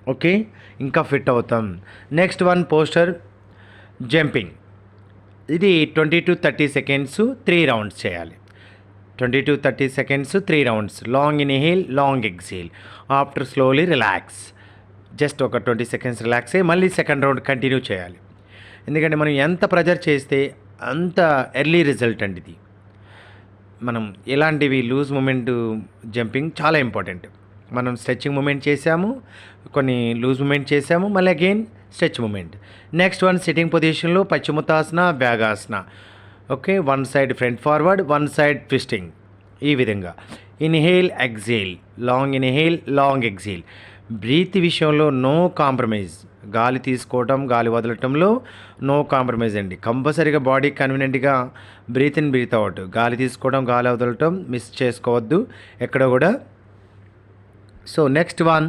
Okay, ఇంకా fit అవుతాం. Next one poster jumping. ఇది 20 to 30 seconds 3 రౌండ్స్ చేయాలి. 20 to 30 seconds 3 rounds. Long inhale, long exhale. After slowly relax. Just ఒక 20 seconds relax అయ్యి మళ్ళీ second round continue చేయాలి. ఎందుకంటే మనం ఎంత ప్రెజర్ చేస్తే అంత ఎర్లీ రిజల్ట్ అండి ఇది. మనం ఇలాంటివి లూజ్ మూమెంట్ జంపింగ్ చాలా ఇంపార్టెంట్. మనం స్ట్రెచ్చింగ్ మూమెంట్ చేసాము, కొన్ని లూజ్ మూమెంట్ చేసాము, మళ్ళీ again stretch movement. Next one sitting పొజిషన్లో పశ్చిమోత్తాసన, వ్యాగాసన. Okay, one side front forward, one side twisting. ఈ విధంగా inhale, exhale, long inhale, long exhale. Breath విషయంలో నో కాంప్రమైజ్. గాలి తీసుకోవటం, గాలి వదలటంలో నో కాంప్రమైజ్ అండి. కంపల్సరీగా బాడీ కన్వీనియంట్గా బ్రీత్ ఇన్, బ్రీత్ అవుట్. గాలి తీసుకోవడం, గాలి వదలటం మిస్ చేసుకోవద్దు ఎక్కడ కూడా. So next one